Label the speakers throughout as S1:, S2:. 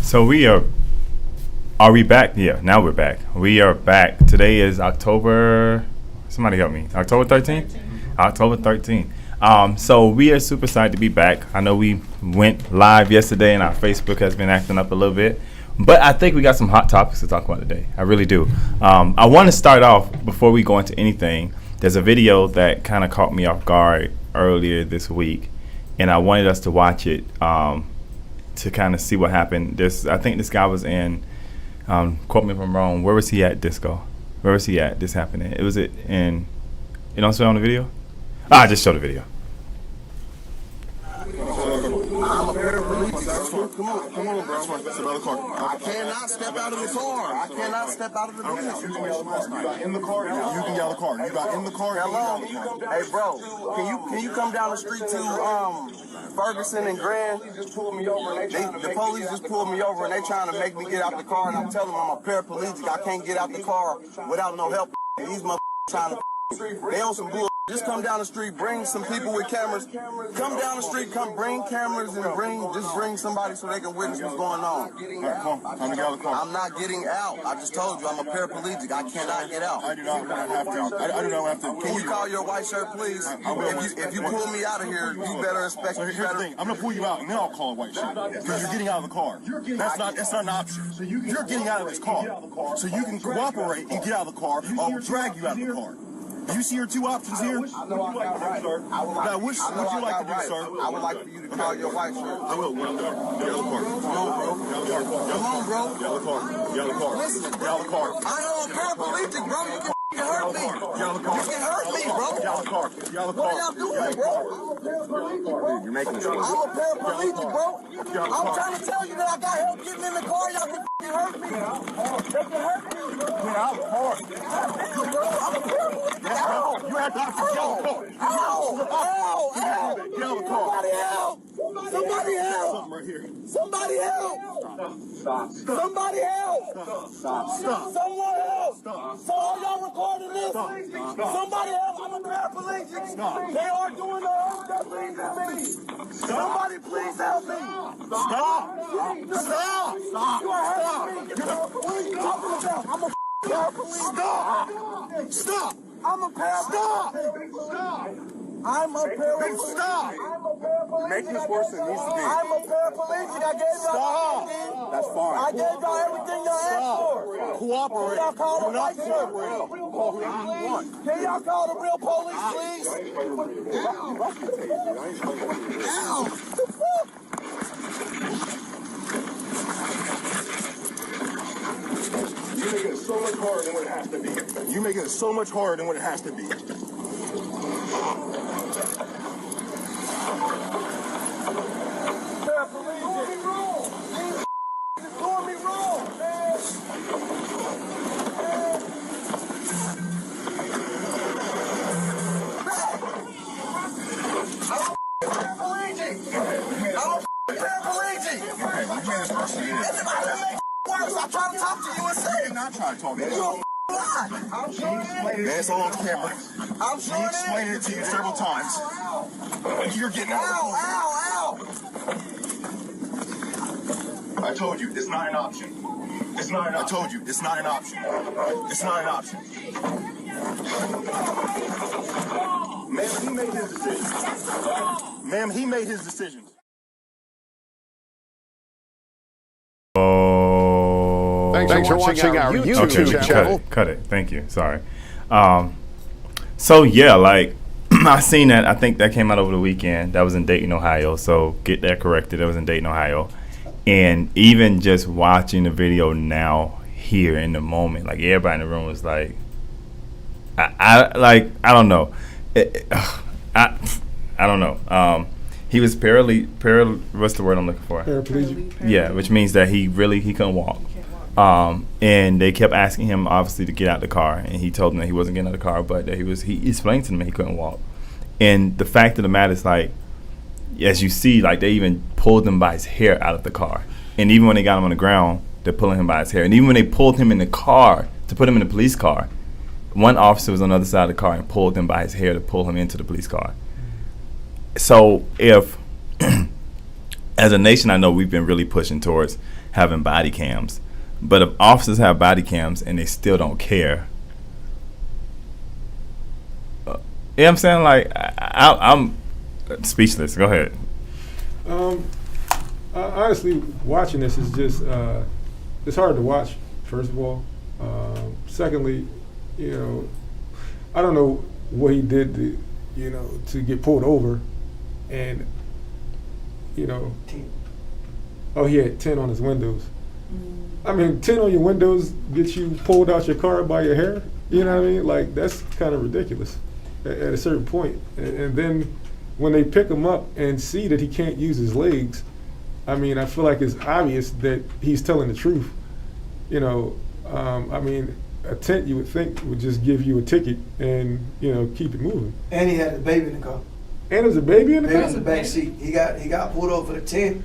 S1: So are we back? Yeah, now we're back. We are back. Today is October, somebody help me, October 13th? October 13th. So we are super excited to be back. I know we went live yesterday and our Facebook has been acting up a little bit. But I think we got some hot topics to talk about today. I really do. I want to start off, before we go into anything, there's a video that kind of caught me off guard earlier this week. And I wanted us to watch it to kind of see what happened. I think this guy was in, quote me if I'm wrong, where was he at, Disco? Where was he at? This happening. It was in, you don't see it on the video? I just showed the video.
S2: Come on, bro. Step out of the car. I cannot step out of the car. I cannot step out of the car. You got in the car. You can get out of the car. You got in the car. Hello. Hey, bro. Can you come down the street to Ferguson and Grand? The police just pulled me over and they trying to make me get out the car, and I'm telling them I'm a paraplegic. I can't get out the car without no help. These motherfuckers trying to. They on some bull. Just come down the street, bring some people with cameras. Come down the street, come bring cameras and bring somebody so they can witness what's going on. Come on, get out of the car. I'm not getting out. I just told you I'm a paraplegic. I cannot get out. I do not have to. I do not have to. Can you call your white shirt, please? If you pull me out of here, you better expect. So here's the thing. I'm gonna pull you out and then I'll call a white shirt because you're getting out of the car. That's not an option. You're getting out of this car, so you can cooperate and get out of the car. I'll drag you out of the car. You see your two options here? What would you like to do, sir? I would like for you to call your white shirt. I will. Get out of the car. Come on, bro. Come on, bro. Get out of the car. Get out of the car. Listen, get out of the car. I am a paraplegic, bro. You can hurt me. Get out of the car. You can hurt me, bro. Get out of the car. Get out of the car. What are y'all doing, bro? You're making a choice. I'm a paraplegic, bro. I'm trying to tell you that I got help getting in the car. Y'all can hurt me. They can hurt me. Get out of the car. I'm a paraplegic. Ow! You have to get out of the car. Ow! Ow! Ow! Get out of the car. Somebody help! Somebody help! Something right here. Somebody help! Stop. Somebody help! Stop. Someone help! So are y'all recording this? Somebody help! I'm a paraplegic. They are doing the horrible things to me. Somebody please help me. Stop! You are hurting me. What are you talking about? I'm a paraplegic. Stop! I'm a paraplegic. Stop! I'm a paraplegic. Stop! Make this worse than it needs to be. I'm a paraplegic. I gave y'all everything. That's fine. I gave y'all everything y'all asked for. Cooperate. Can y'all call the white shirt? Can y'all call the real police, please? Ow! You're making it so much harder than what it has to be. You're making it so much harder than what it has to be. Doing me wrong, man. I try to talk to you and say it. Not trying to talk to you. You're lying. I'm sure man, it's all on camera. I'm sure explained it to you several times. You're getting out. Ow! I told you, it's not an option. It's not an option. I told you, it's not an option. It's not an option. Ma'am, he made his decision. Ma'am, he made his decision.
S3: Thanks for watching our YouTube channel.
S1: Cut it. Thank you. Sorry. So yeah, like I seen that. I think that came out over the weekend. That was in Dayton, Ohio. So get that corrected. That was in Dayton, Ohio. And even just watching the video now here in the moment, like everybody in the room was like, I don't know. I don't know. He was what's the word I'm looking for?
S4: Paraplegic.
S1: Yeah, which means that he couldn't walk. And they kept asking him obviously to get out the car, and he told them that he wasn't getting out of the car, but that he explained to them that he couldn't walk. And the fact of the matter is, like, as you see, like, they even pulled him by his hair out of the car. And even when they got him on the ground, they're pulling him by his hair. And even when they pulled him in the car to put him in the police car, one officer was on the other side of the car and pulled him by his hair to pull him into the police car. So if as a nation, I know we've been really pushing towards having body cams. But if officers have body cams and they still don't care, you know what I'm saying? Like, I'm speechless. Go ahead.
S4: Honestly, watching this is just, it's hard to watch, first of all. Secondly, I don't know what he did to get pulled over. And, oh, he had 10 on his windows. I mean, 10 on your windows gets you pulled out your car by your hair. You know what I mean? Like, that's kind of ridiculous at a certain point. And then when they pick him up and see that he can't use his legs, I mean, I feel like it's obvious that he's telling the truth. I mean, a tent you would think would just give you a ticket and, keep it moving.
S5: And he had a baby in the car.
S4: And there's a baby in the
S5: Baby
S4: car?
S5: in the back seat. He got pulled over for the tent,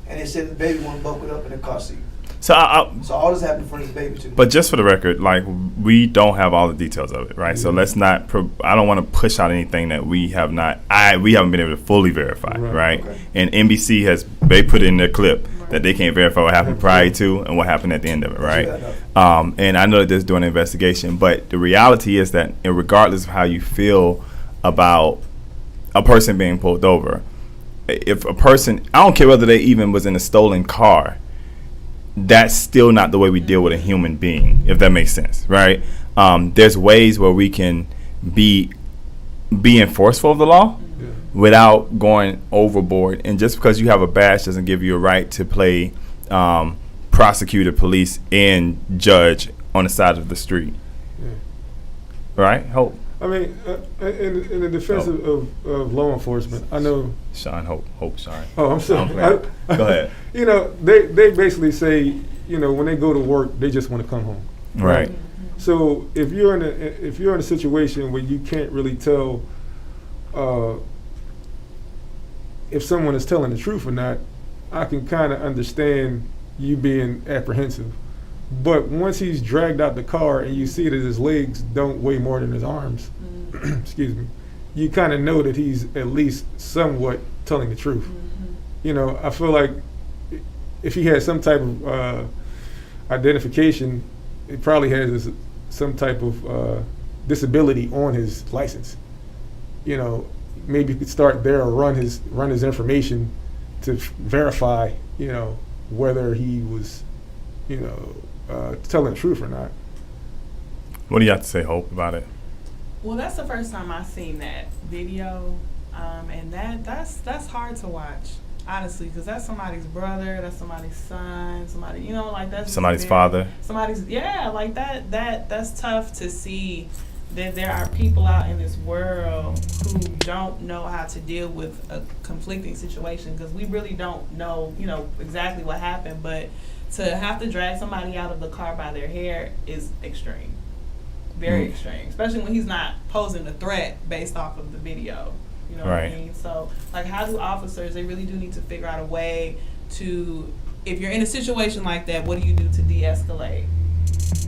S5: and they said the baby wasn't buckled up in the car seat.
S1: So
S5: all this happened in front of his baby too.
S1: But just for the record, like, we don't have all the details of it, right? So let's not. I don't want to push out anything that we have not. We haven't been able to fully verify, right?
S5: Okay.
S1: And NBC they put in their clip that they can't verify what happened prior to and what happened at the end of it, right? And I know that they're doing an investigation, but the reality is that, regardless of how you feel about a person being pulled over, if a person, I don't care whether they even was in a stolen car, that's still not the way we deal with a human being, if that makes sense, right? There's ways where we can be enforceful of the law without going overboard. And just because you have a badge doesn't give you a right to play prosecutor, police, and judge on the side of the street. Right? Hope.
S4: I mean, in the defense of law enforcement, I know.
S1: Sean, Hope, sorry.
S4: Oh, I'm sorry.
S1: Go ahead.
S4: They basically say, when they go to work, they just want to come home.
S1: Right.
S4: So if you're in a situation where you can't really tell if someone is telling the truth or not, I can kind of understand you being apprehensive. But once he's dragged out the car and you see that his legs don't weigh more than his arms, excuse me, you kind of know that he's at least somewhat telling the truth. I feel like if he had some type of identification, it probably has some type of disability on his license. Maybe you could start there or run his information to verify, whether he was, telling the truth or not.
S1: What do you have to say, Hope, about it?
S6: Well, that's the first time I've seen that video, and that's hard to watch, honestly, because that's somebody's brother, that's somebody's son, that's
S1: somebody's father.
S6: Like that's tough to see that there are people out in this world who don't know how to deal with a conflicting situation, because we really don't know, exactly what happened, but to have to drag somebody out of the car by their hair is extreme. Very extreme, especially when he's not posing a threat based off of the video. You know what I mean? So, like, how do officers, they really do need to figure out a way to, if you're in a situation like that, what do you do to de-escalate?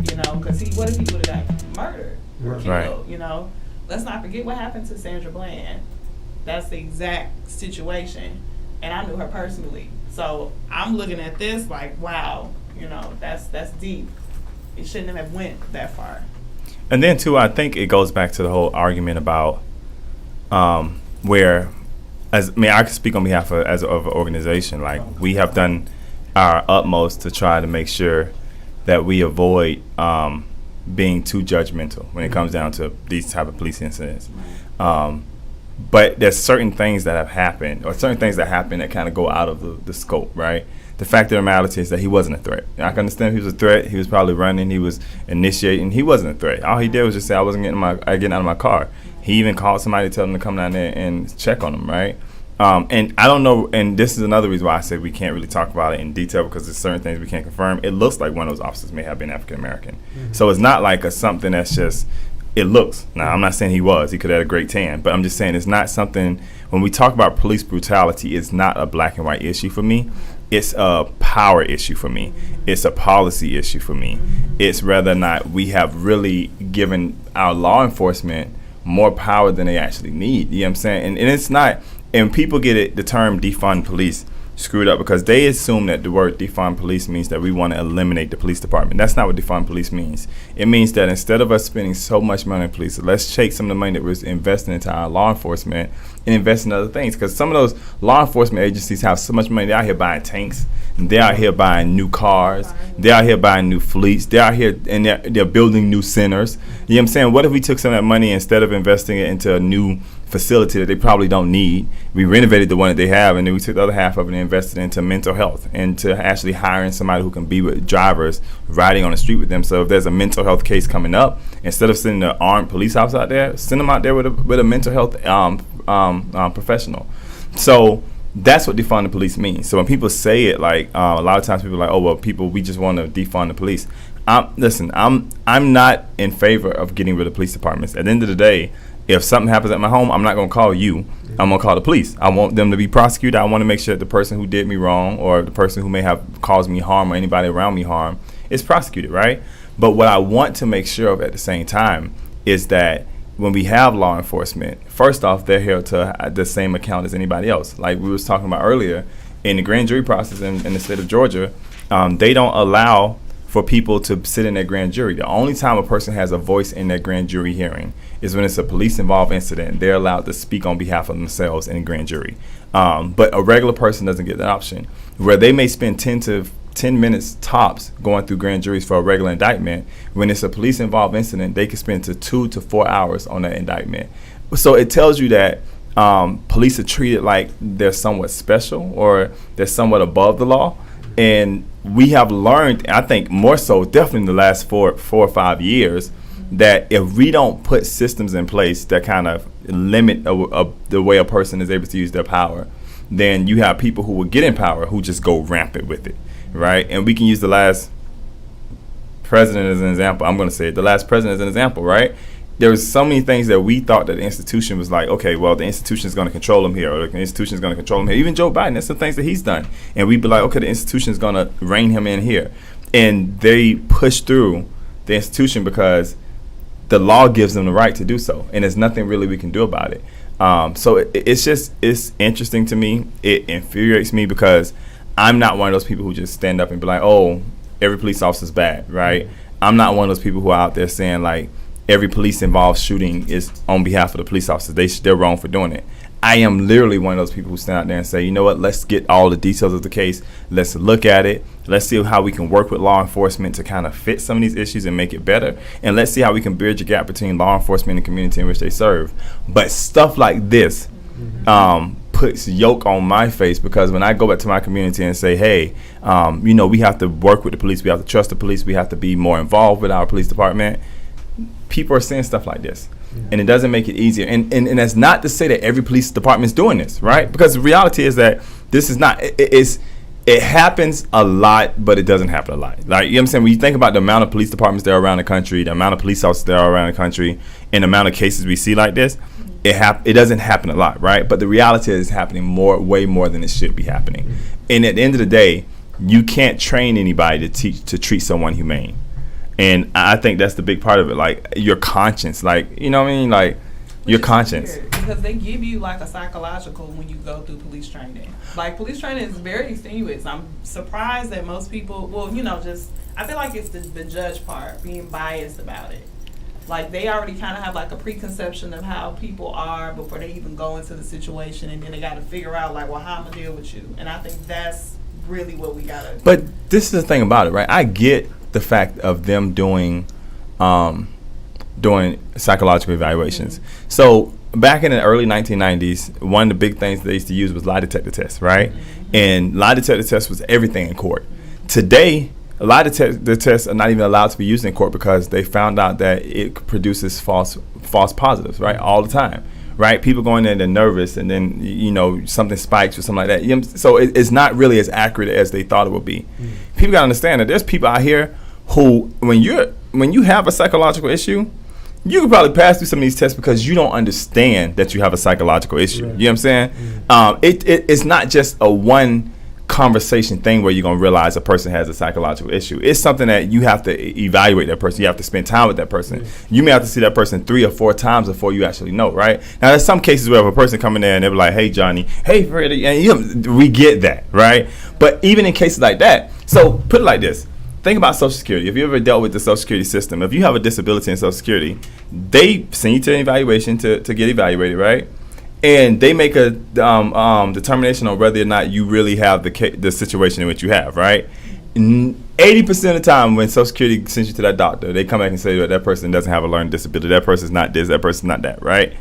S6: Because what if he would have got murdered or killed, Let's not forget what happened to Sandra Bland. That's the exact situation, and I knew her personally. So I'm looking at this like, wow, that's deep. It shouldn't have went that far.
S1: And then too, I think it goes back to the whole argument about where, I can speak on behalf of an organization. Like, we have done our utmost to try to make sure that we avoid being too judgmental when it comes down to these type of police incidents. But there's certain things that have happened, or certain things that happen that kind of go out of the scope, right? The fact of the matter is that he wasn't a threat. I can understand if he was a threat. He was probably running. He was initiating. He wasn't a threat. All he did was just say, I wasn't getting out of my car. He even called somebody to tell him to come down there and check on him, right? And I don't know, and this is another reason why I said we can't really talk about it in detail, because there's certain things we can't confirm. It looks like one of those officers may have been African American. So it's not like something that's just, it looks. Now, I'm not saying he was. He could have had a great tan. But I'm just saying it's not something, when we talk about police brutality, it's not a black and white issue for me. It's a power issue for me. It's a policy issue for me. It's whether or not we have really given our law enforcement more power than they actually need. You know what I'm saying? And it's not, and people get it, the term defund police screwed up because they assume that the word defund police means that we want to eliminate the police department. That's not what defund police means. It means that instead of us spending so much money on police, let's take some of the money that we're investing into our law enforcement and invest in other things. Because some of those law enforcement agencies have so much money. They're out here buying tanks. They're out here buying new cars. They're out here buying new fleets. They're out here and they're building new centers. You know what I'm saying? What if we took some of that money instead of investing it into a new facility that they probably don't need? We renovated the one that they have, and then we took the other half of it and invested into mental health and to actually hiring somebody who can be with drivers riding on the street with them. So if there's a mental health case coming up, instead of sending an armed police officer out there, send them out there with a mental health professional. So that's what defund the police means. So when people say it, like a lot of times people are like, oh well, we just want to defund the police. Listen, I'm not in favor of getting rid of police departments. At the end of the day, if something happens at my home, I'm not going to call you. I'm going to call the police. I want them to be prosecuted. I want to make sure that the person who did me wrong or the person who may have caused me harm or anybody around me harm is prosecuted, right? But what I want to make sure of at the same time is that when we have law enforcement, first off, they're held to the same account as anybody else. Like we was talking about earlier, in the grand jury process in the state of Georgia, they don't allow for people to sit in their grand jury. The only time a person has a voice in their grand jury hearing is when it's a police-involved incident. They're allowed to speak on behalf of themselves in a grand jury. But a regular person doesn't get that option, where they may spend 10 minutes tops going through grand juries for a regular indictment. When it's a police-involved incident, they can spend 2 to 4 hours on that indictment. So it tells you that police are treated like they're somewhat special or they're somewhat above the law. And we have learned, I think more so definitely in the last 4 or 5 years, that if we don't put systems in place that kind of limit the way a person is able to use their power, then you have people who will get in power who just go rampant with it, right? And we can use the last president as an example. I'm going to say it, the last president as an example, right? There was so many things that we thought that the institution was like, okay, well, the institution is going to control him here, or the institution is going to control him here. Even Joe Biden, that's the things that he's done. And we'd be like, okay, the institution is going to rein him in here. And they push through the institution because the law gives them the right to do so. And there's nothing really we can do about it. So it's interesting to me. It infuriates me because I'm not one of those people who just stand up and be like, oh, every police officer is bad, right? I'm not one of those people who are out there saying like, every police-involved shooting is on behalf of the police officers. They're wrong for doing it. I am literally one of those people who stand out there and say, you know what, let's get all the details of the case. Let's look at it. Let's see how we can work with law enforcement to kind of fit some of these issues and make it better. And let's see how we can bridge a gap between law enforcement and the community in which they serve. But stuff like this puts yoke on my face, because when I go back to my community and say, hey, we have to work with the police. We have to trust the police. We have to be more involved with our police department. People are saying stuff like this, and it doesn't make it easier. And that's not to say that every police department is doing this, right? Because the reality is that this is not. It happens a lot, but it doesn't happen a lot. Like, you know what I'm saying? When you think about the amount of police departments there are around the country, the amount of police officers there are around the country, and the amount of cases we see like this, it doesn't happen a lot, right? But the reality is it's happening way more than it should be happening. And at the end of the day, you can't train anybody to treat someone humane. And I think that's the big part of it, like your conscience, like, you know what I mean, like your conscience.
S6: Because they give you like a psychological when you go through police training. Like police training is very strenuous. I'm surprised that most people, I feel like it's the judge part being biased about it. Like they already kind of have like a preconception of how people are before they even go into the situation, and then they got to figure out like, well, how I'm gonna deal with you. And I think that's really what we gotta.
S1: But this is the thing about it, right? I get the fact of them doing psychological evaluations. Mm-hmm. So back in the early 1990s, one of the big things they used to use was lie detector tests, right? Mm-hmm. And lie detector tests was everything in court. Mm-hmm. Today, lie detector tests are not even allowed to be used in court because they found out that it produces false positives, right? All the time, right? People go in there, they're nervous, and then something spikes or something like that. So it's not really as accurate as they thought it would be. Mm-hmm. People gotta understand that there's people out here who, when you have a psychological issue, you can probably pass through some of these tests because you don't understand that you have a psychological issue. Right. You know what I'm saying? Mm-hmm. It's not just a one conversation thing where you're going to realize a person has a psychological issue. It's something that you have to evaluate that person. You have to spend time with that person. You may have to see that person 3 or 4 times before you actually know, right? Now, there's some cases where if a person come in there and they're like, hey, Johnny, hey, Freddie, and we get that, right? But even in cases like that, so put it like this. Think about Social Security. If you ever dealt with the Social Security system, if you have a disability in Social Security, they send you to an evaluation to get evaluated, right? And they make a determination on whether or not you really have the situation in which you have, right? 80% of the time when Social Security sends you to that doctor, they come back and say that person doesn't have a learning disability. That person's not this, that person's not that, right?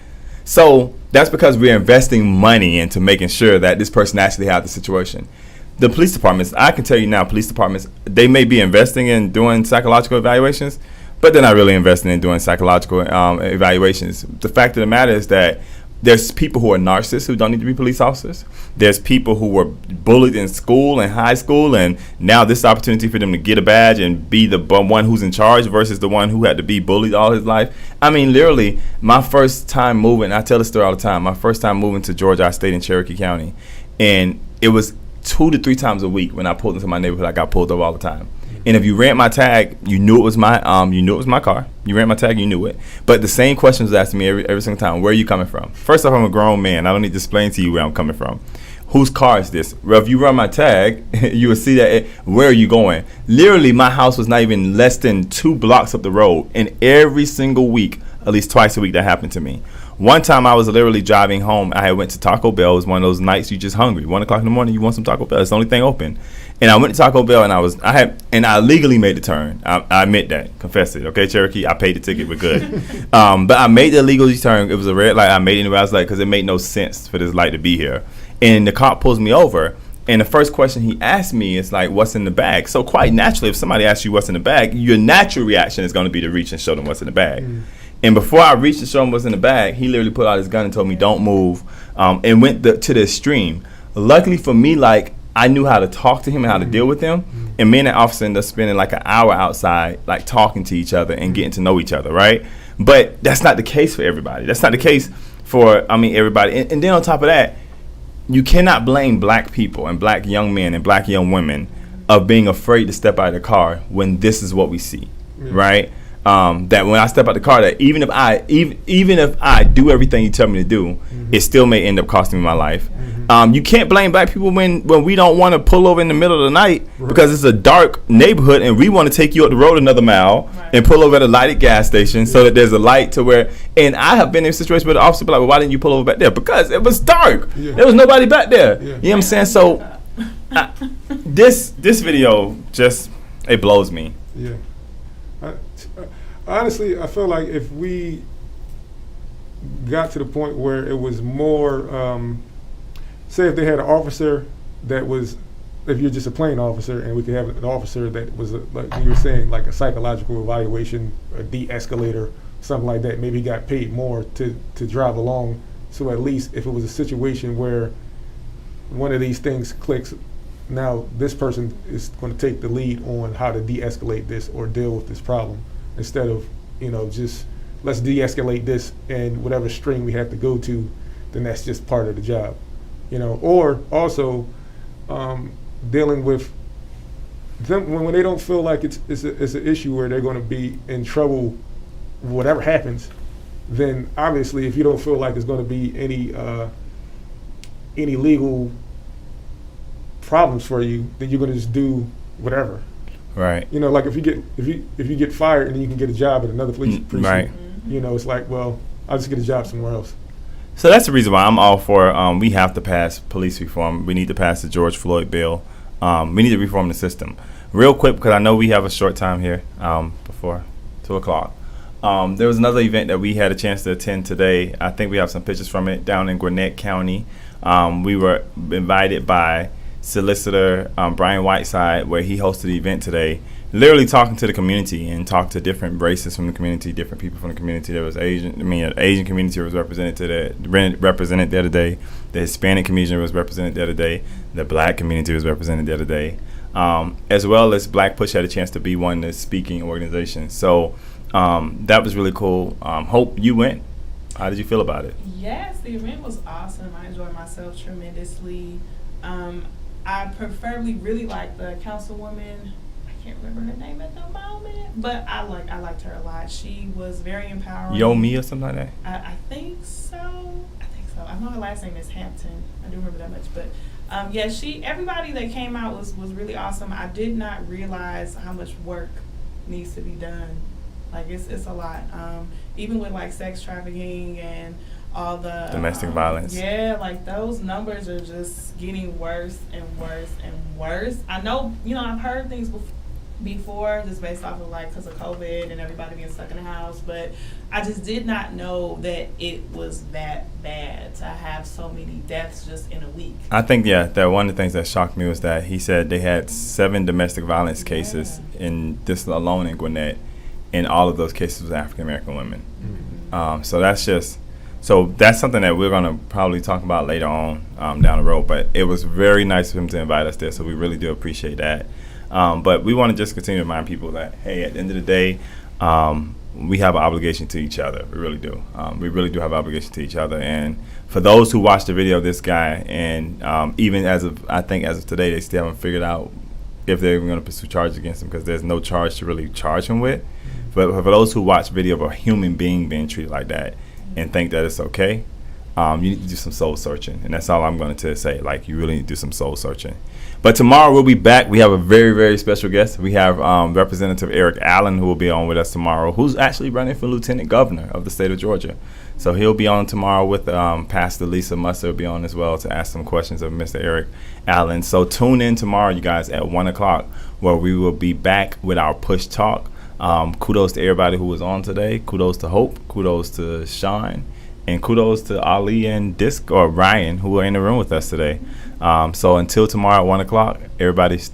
S1: So that's because we're investing money into making sure that this person actually has the situation. The police departments, I can tell you now, police departments, they may be investing in doing psychological evaluations, but they're not really investing in doing psychological evaluations. The fact of the matter is that there's people who are narcissists who don't need to be police officers. There's people who were bullied in school and high school, and now this is opportunity for them to get a badge and be the one who's in charge versus the one who had to be bullied all his life. I mean, literally, my first time moving, I tell this story all the time, my first time moving to Georgia, I stayed in Cherokee County, and it was 2 to 3 times a week when I pulled into my neighborhood, I got pulled over all the time. And if you ran my tag, you knew it was my car. You ran my tag, you knew it. But the same question was asked me every single time. Where are you coming from? First off, I'm a grown man. I don't need to explain to you where I'm coming from. Whose car is this? Well, if you run my tag, you will see that. Where are you going? Literally, my house was not even less than 2 blocks up the road. And every single week, at least twice a week, that happened to me. One time I was literally driving home. I had went to Taco Bell. It was one of those nights you just hungry. 1 o'clock in the morning, you want some Taco Bell. It's the only thing open. And I went to Taco Bell, and I legally made the turn. I admit that, confess it. Okay, Cherokee, I paid the ticket. We're good. But I made the legal turn. It was a red light. I made it anyway. I was like, because it made no sense for this light to be here. And the cop pulls me over. And the first question he asked me is like, what's in the bag? So quite naturally, if somebody asks you what's in the bag, your natural reaction is going to be to reach and show them what's in the bag. And before I reached to show him what's in the bag, he literally put out his gun and told me, don't move, and went to the extreme. Luckily for me, like, I knew how to talk to him and how to deal with him. And me and that officer ended up spending like an hour outside, like talking to each other and getting to know each other, right? But that's not the case for everybody. That's not the case for, everybody. And then on top of that, you cannot blame black people and black young men and black young women of being afraid to step out of the car when this is what we see, right? That when I step out the car, that even if I do everything you tell me to do, it still may end up costing me my life. You can't blame black people when we don't want to pull over in the middle of the night because it's a dark neighborhood and we want to take you up the road another mile and pull over at a lighted gas station so that there's a light to where. And I have been in a situation where the officer be like, well, why didn't you pull over back there? Because it was dark. There was nobody back there. You know what I'm saying? So this video just, it blows me.
S4: Yeah. Honestly, I feel like if we got to the point where it was more, say if they had an officer that was, if you're just a plain officer, and we could have an officer that was, like you were saying, like a psychological evaluation, a de-escalator, something like that. Maybe he got paid more to drive along. So at least if it was a situation where one of these things clicks, now this person is going to take the lead on how to de-escalate this or deal with this problem. Instead of, just let's de-escalate this and whatever string we have to go to, then that's just part of the job. Or also dealing with them when they don't feel like it's an issue where they're going to be in trouble, whatever happens, then obviously if you don't feel like there's going to be any legal problems for you, then you're going to just do whatever.
S1: Right.
S4: Like if you get fired and then you can get a job at another police precinct, right. It's like, well, I'll just get a job somewhere else.
S1: So that's the reason why I'm all for we have to pass police reform. We need to pass the George Floyd bill. We need to reform the system. Real quick, because I know we have a short time here before 2 o'clock. There was another event that we had a chance to attend today. I think we have some pictures from it down in Gwinnett County. We were invited by Solicitor Brian Whiteside, where he hosted the event today, literally talking to the community and talked to different races from the community, different people from the community. There was an Asian community was represented the other day. The Hispanic community was represented the other day. The Black community was represented the other day. As well as Black Push had a chance to be one of the speaking organizations. So that was really cool. Hope, you went. How did you feel about it?
S6: Yes, the event was awesome. I enjoyed myself tremendously. I preferably really like the councilwoman. I can't remember her name at the moment, but I liked her a lot. She was very empowering.
S1: Yo Me or something like that.
S6: I think so. I know her last name is Hampton. I do remember that much, but yeah, everybody that came out was really awesome. I did not realize how much work needs to be done. Like it's a lot. Even with like sex trafficking and all the
S1: Domestic violence.
S6: Yeah, like those numbers are just getting worse and worse and worse. I know, I've heard things before just based off of like because of COVID and everybody being stuck in the house, but I just did not know that it was that bad to have so many deaths just in a week.
S1: I think, that one of the things that shocked me was that he said they had 7 domestic violence cases in this alone in Gwinnett, and all of those cases was African American women. Mm-hmm. So that's something that we're going to probably talk about later on down the road, but it was very nice of him to invite us there, so we really do appreciate that. But we want to just continue to remind people that, hey, at the end of the day, we have an obligation to each other. We really do. We really do have an obligation to each other. And for those who watched the video of this guy, and even as of today, they still haven't figured out if they're even going to pursue charges against him because there's no charge to really charge him with. But for those who watch video of a human being being treated like that and think that it's okay, you need to do some soul searching. And that's all I'm going to say. Like, you really need to do some soul searching. But tomorrow we'll be back. We have a very, very special guest. We have Representative Eric Allen, who will be on with us tomorrow, who's actually running for Lieutenant Governor of the state of Georgia. So he'll be on tomorrow with Pastor Lisa Musser will be on as well to ask some questions of Mr. Eric Allen. So tune in tomorrow, you guys, at 1 o'clock, where we will be back with our Push Talk. Kudos to everybody who was on today. Kudos to Hope. Kudos to Sean. And kudos to Ali and Ryan, who are in the room with us today. So until tomorrow at 1 o'clock, everybody stay